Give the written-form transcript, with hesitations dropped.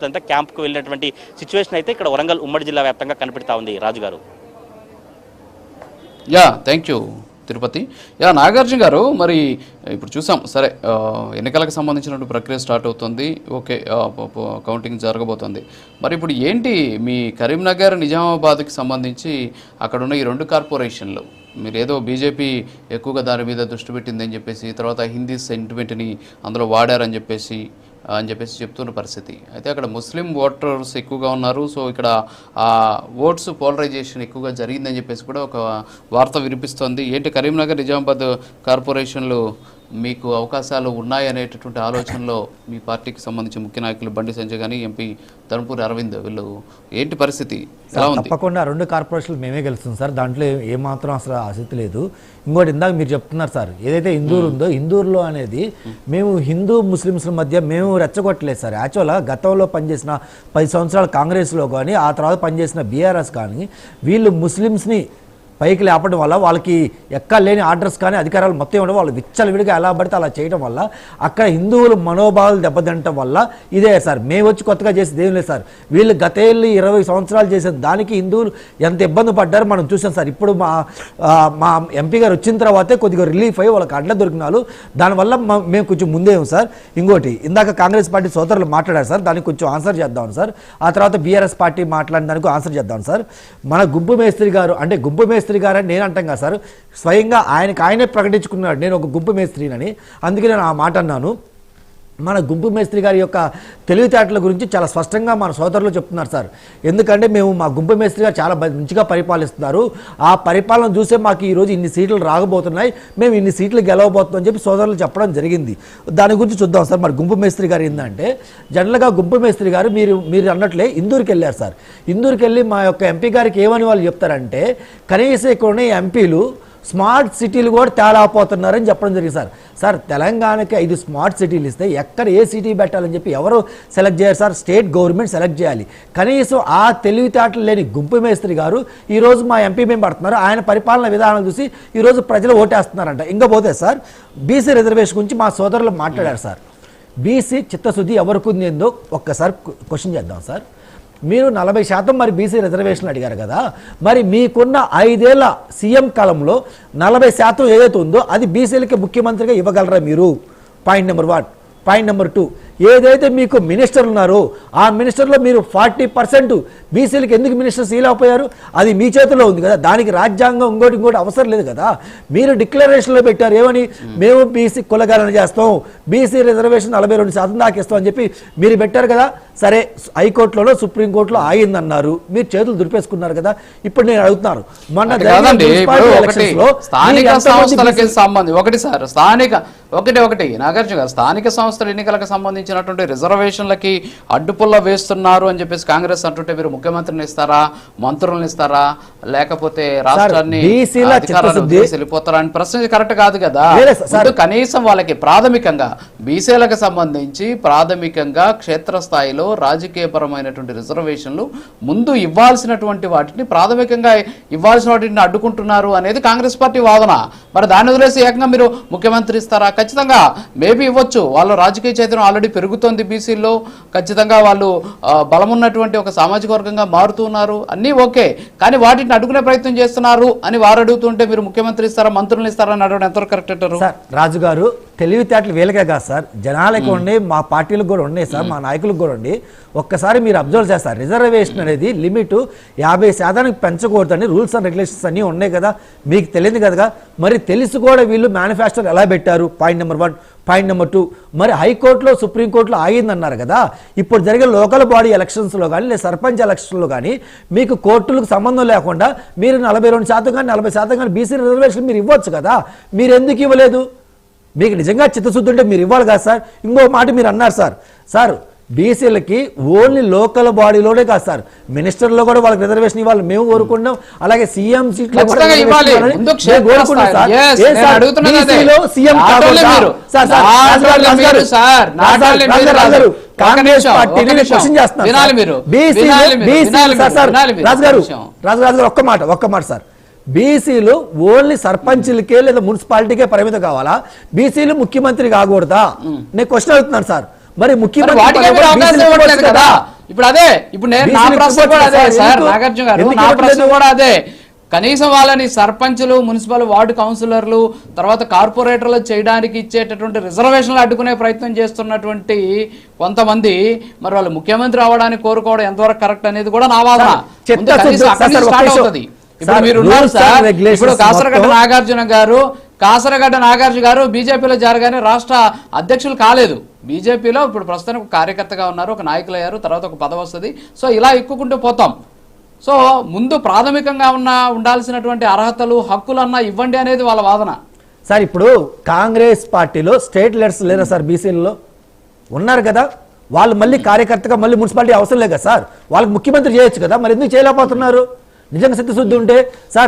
అంతా క్యాంప్కు వెళ్ళినటువంటి సిచ్యువేషన్ అయితే ఇక్కడ వరంగల్ ఉమ్మడి జిల్లా వ్యాప్తంగా కనిపిస్తూ ఉంది. రాజు గారు. Thank you Tirupati. నాగార్జున గారు, మరి ఇప్పుడు చూసాం, సరే ఎన్నికలకు సంబంధించినటువంటి ప్రక్రియ స్టార్ట్ అవుతుంది, ఓకే, కౌంటింగ్ జరగబోతుంది. మరి ఇప్పుడు ఏంటి మీ కరీంనగర్ నిజామాబాద్కి సంబంధించి అక్కడ ఉన్న ఈ 2 కార్పొరేషన్లు, మీరు ఏదో బీజేపీ ఎక్కువగా దాని మీద దృష్టి పెట్టిందని చెప్పేసి, తర్వాత హిందీ సెంటిమెంట్ని అందులో వాడారని చెప్పేసి చెప్తున్న పరిస్థితి అయితే అక్కడ ముస్లిం ఓటర్స్ ఎక్కువగా ఉన్నారు. సో ఇక్కడ ఓట్స్ పోలరైజేషన్ ఎక్కువగా జరిగిందని చెప్పేసి కూడా ఒక వార్త వినిపిస్తోంది. ఏంటి కరీంనగర్ నిజామాబాద్ కార్పొరేషన్లు మీకు అవకాశాలు ఉన్నాయనేటటువంటి ఆలోచనలో మీ పార్టీకి సంబంధించి ముఖ్య నాయకులు బండి సంజయ్ కానీ ఎంపీ ధర్మపురి అరవింద్ వీళ్ళు ఏంటి పరిస్థితి ఎలా ఉంది? తప్పకుండా 2 కార్పొరేషన్లు మేమే గెలుస్తుంది సార్, దాంట్లో ఏమాత్రం అసలు ఆసక్తి లేదు. ఇంకోటి ఇందాక మీరు చెప్తున్నారు సార్, ఏదైతే ఇందూరు ఉందో ఇందూరులో అనేది మేము హిందూ ముస్లిమ్స్ల మధ్య మేము రెచ్చగొట్టలేదు సార్. యాక్చువల్గా గతంలో పనిచేసిన 10 సంవత్సరాలు కాంగ్రెస్లో కానీ ఆ తర్వాత పనిచేసిన బీఆర్ఎస్ కానీ వీళ్ళు ముస్లిమ్స్ని పైకి లేపడం వల్ల వాళ్ళకి ఎక్కలేని ఆర్డర్స్ కానీ అధికారాలు మొత్తం ఇవ్వడం, వాళ్ళు విచ్చలవిడిగా ఎలా పడితే అలా చేయడం వల్ల అక్కడ హిందువులు మనోభావాలు దెబ్బతింటం వల్ల ఇదే సార్. మేము వచ్చి కొత్తగా చేసేది ఏం లేదు సార్. వీళ్ళు గతేళ్ళు 20 సంవత్సరాలు చేసిన దానికి హిందువులు ఎంత ఇబ్బంది పడ్డారో మనం చూసాం సార్. ఇప్పుడు మా ఎంపీ గారు వచ్చిన తర్వాతే కొద్దిగా రిలీఫ్ అయ్యి వాళ్ళకి అడ్ల దొరికినారు. దానివల్ల మేము కొంచెం ముందేం సార్. ఇంకోటి ఇందాక కాంగ్రెస్ పార్టీ సోదరులు మాట్లాడారు సార్, దానికి కొంచెం ఆన్సర్ చేద్దాం సార్. ఆ తర్వాత బీఆర్ఎస్ పార్టీ మాట్లాడిన దానికి ఆన్సర్ చేద్దాం సార్. మన గుంపు మేస్త్రి గారు అంటే గుంపు మేస్త్రి గారు అని నేను అంటాం కదా సార్, స్వయంగా ఆయనే ప్రకటించుకున్నాడు నేను ఒక గుంపు మేస్త్రినని. అందుకే నేను ఆ మాట అన్నాను. మన గుంపు మేస్త్రి గారి యొక్క తెలివితేటల గురించి చాలా స్పష్టంగా మన సోదరులు చెప్తున్నారు సార్. ఎందుకంటే మేము మా గుంపు మేస్త్రి గారు చాలా మంచిగా పరిపాలిస్తున్నారు, ఆ పరిపాలన చూసే మాకు ఈరోజు ఇన్ని సీట్లు రాకపోతున్నాయి, మేము ఇన్ని సీట్లు గెలవబోతున్నాం అని చెప్పి సోదరులు చెప్పడం జరిగింది. దాని గురించి చూద్దాం సార్. మరి గుంపు మేస్త్రి గారు ఏంటంటే జనరల్గా గుంపు మేస్త్రి గారు మీరు అన్నట్లే ఇందూరుకి వెళ్ళారు సార్. ఇందూరుకి వెళ్ళి మా యొక్క ఎంపీ గారికి ఏమని వాళ్ళు చెప్తారంటే కనీసం ఇక్కడ ఉన్న ఎంపీలు స్మార్ట్ సిటీలు కూడా తేడాపోతున్నారని చెప్పడం జరిగింది సార్. సార్ తెలంగాణకి 5 స్మార్ట్ సిటీలు ఇస్తే ఎక్కడ ఏ సిటీ పెట్టాలని చెప్పి ఎవరు సెలెక్ట్ చేయాలి సార్? స్టేట్ గవర్నమెంట్ సెలెక్ట్ చేయాలి. కనీసం ఆ తెలివితేటలు లేని గుంపు మేస్త్రి గారు ఈరోజు మా ఎంపీ మేము పడుతున్నారు, ఆయన పరిపాలన విధానాలు చూసి ఈరోజు ప్రజలు ఓటేస్తున్నారంట. ఇంకా పోతే సార్ బీసీ రిజర్వేషన్ గురించి మా సోదరులు మాట్లాడారు సార్. బీసీ చిత్తశుద్ధి ఎవరికి ఉంది ఏందో ఒక్కసారి క్వశ్చన్ చేద్దాం సార్. మీరు 40% మరి బీసీ రిజర్వేషన్లు అడిగారు కదా, మరి మీకున్న 5 ఏళ్ల సీఎం కాలంలో 40% ఏదైతే ఉందో అది బీసీలకి ముఖ్యమంత్రిగా ఇవ్వగలరా మీరు? Point number 1. పాయింట్ నెంబర్ 2, ఏదైతే మీకు మినిస్టర్లు ఉన్నారో ఆ మినిస్టర్లో మీరు 40% బీసీలకు ఎందుకు మినిస్టర్స్ ఇవ్వలేకపోయారు? అది మీ చేతిలో ఉంది కదా, దానికి రాజ్యాంగం ఇంకోటి అవసరం లేదు కదా. మీరు డిక్లరేషన్లో పెట్టారు ఏమని, మేము బీసీ కులగణన చేస్తాం, బీసీ రిజర్వేషన్ 42% దాకా ఇస్తాం అని చెప్పి మీరు పెట్టారు కదా. సరే హైకోర్టులో సుప్రీంకోర్టులో ఆగిందన్నారు, మీరు చేతులు దులిపేసుకున్నారు కదా. ఇప్పుడు నేను అడుగుతున్నాను, మొన్న నాగార్జున గారు స్థానిక సంస్థల ఎన్నికలకు సంబంధించినటువంటి రిజర్వేషన్లకి అడ్డుపుల్ల వేస్తున్నారు అని చెప్పేసి కాంగ్రెస్ అంటుంటే మీరు ముఖ్యమంత్రిని ఇస్తారా, మంత్రులను ఇస్తారా, లేకపోతే రాష్ట్రాన్ని వెళ్ళిపోతారా అని ప్రశ్న కరెక్ట్ కాదు కదా. కనీసం వాళ్ళకి ప్రాథమికంగా బీసీలకు సంబంధించి ప్రాథమికంగా క్షేత్రస్థాయిలో రాజకీయపరమైనటువంటి రిజర్వేషన్లు ముందు ఇవ్వాల్సినటువంటి వాటిని ప్రాథమికంగా ఇవ్వాల్సిన వాటిని అడ్డుకుంటున్నారు అనేది కాంగ్రెస్ పార్టీ వాదన. మరి దాన్ని వదిలేసి ఏకంగా మీరు ముఖ్యమంత్రి ఇస్తారా? ఖచ్చితంగా మేబీ ఇవ్వచ్చు. వాళ్ళ రాజకీయ చైతన్యం ఆల్రెడీ పెరుగుతోంది బీసీలో, ఖచ్చితంగా వాళ్ళు బలమున్నటువంటి ఒక సామాజిక వర్గంగా మారుతున్నారు, అన్నీ ఓకే. కానీ వాటిని అడ్డుకునే ప్రయత్నం చేస్తున్నారు అని వారు అడుగుతుంటే మీరు ముఖ్యమంత్రి ఇస్తారా, మంత్రులను ఇస్తారా అని అడగడం ఎంతవరకు కరెక్ట్ అంటారు? సార్ రాజు గారు, తెలివితేటలు వీళ్ళకే కాదు సార్, జనాలకు ఉండి మా పార్టీలకు కూడా ఉన్నాయి సార్, మా నాయకులకు కూడా ఉండి. ఒక్కసారి మీరు అబ్జర్వ్ చేస్తారు, రిజర్వేషన్ అనేది లిమిట్ 50% పెంచకూడదని రూల్స్ అండ్ రెగ్యులేషన్స్ అన్నీ ఉన్నాయి కదా, మీకు తెలియదు కదా. మరి తెలిసి కూడా వీళ్ళు మేనిఫెస్టోలు ఎలా పెట్టారు? Point number 1. పాయింట్ నెంబర్ 2, మరి హైకోర్టులో సుప్రీంకోర్టులో ఆగిందన్నారు కదా. ఇప్పుడు జరిగే లోకల్ బాడీ ఎలక్షన్స్లో కానీ లేదా సర్పంచ్ ఎలక్షన్లో కానీ మీకు కోర్టులకు సంబంధం లేకుండా మీరు 42% కానీ 40% కానీ బీసీ రిజర్వేషన్ మీరు ఇవ్వచ్చు కదా. మీరు ఎందుకు ఇవ్వలేదు? మీకు నిజంగా చిత్తశుద్ధి ఉంటే మీరు ఇవ్వాలి కదా సార్. ఇంకో మాట మీరు అన్నారు సార్ బీసీలకి ఓన్లీ లోకల్ బాడీలోనే కాదు సార్, మినిస్టర్లో కూడా వాళ్ళకి రిజర్వేషన్ ఇవ్వాలి మేము కోరుకున్నాం. అలాగే సీఎం సీట్లో ఒక్క మాట సార్, బీసీలు ఓన్లీ సర్పంచ్లకే లేదా మున్సిపాలిటీకే పరిమితం కావాలా? బీసీలు ముఖ్యమంత్రి కాకూడదా? నేను క్వశ్చన్ అడుగుతున్నాను సార్. మరి ముఖ్యమంత్రి వాటికే మీరు అవకాశం బీసీలకు ఇవ్వట్లేదు ఇవ్వచ్చు కదా. ఇప్పుడు అదే ఇప్పుడు నేను నా బీసీలకు ప్రశ్న కూడా అదే ఇవ్వచ్చు సార్ ఎందుకు? నాగార్జున గారు, ఎందుకు నా ఇవ్వట్లేదు? ప్రశ్న కూడా అదే. కనీసం వాళ్ళని సర్పంచులు, మున్సిపల్ వార్డు కౌన్సిలర్లు, తర్వాత కార్పొరేటర్లు చేయడానికి ఇచ్చేటటువంటి రిజర్వేషన్లు అడ్డుకునే ప్రయత్నం చేస్తున్నటువంటి కొంతమంది మరి వాళ్ళు ముఖ్యమంత్రి అవ్వడానికి కోరుకోవడం ఎంతవరకు కరెక్ట్ అనేది కూడా నా వాదన. ముందు కనీసం అక్కడి నుంచి స్టార్ట్ అవుతుంది. ఇప్పుడు మీరు ఉన్నారు సార్, ఇప్పుడు కాసరగడ్డ నాగార్జున గారు బీజేపీలో జరగానే రాష్ట్ర అధ్యక్షులు కాలేదు. బీజేపీలో ఇప్పుడు ప్రస్తుతానికి ఒక కార్యకర్తగా ఉన్నారు, ఒక నాయకులు అయ్యారు, తర్వాత ఒక పదవి వస్తుంది. సో ఇలా ఎక్కుకుంటూ పోతాం. సో ముందు ప్రాథమికంగా ఉండాల్సినటువంటి అర్హతలు, హక్కులన్నా ఇవ్వండి అనేది వాళ్ళ వాదన. సార్ ఇప్పుడు కాంగ్రెస్ పార్టీలో స్టేట్ లీడర్స్ లేరా సార్? బీసీలలో ఉన్నారు కదా, వాళ్ళు మళ్ళీ కార్యకర్తగా మళ్ళీ మున్సిపాలిటీ అవసరం లేదు కదా సార్, వాళ్ళకి ముఖ్యమంత్రి చేయొచ్చు కదా, మరి ఎందుకు చేయలేకపోతున్నారు? నిజంగా చిత్తశుద్ధి ఉంటే సార్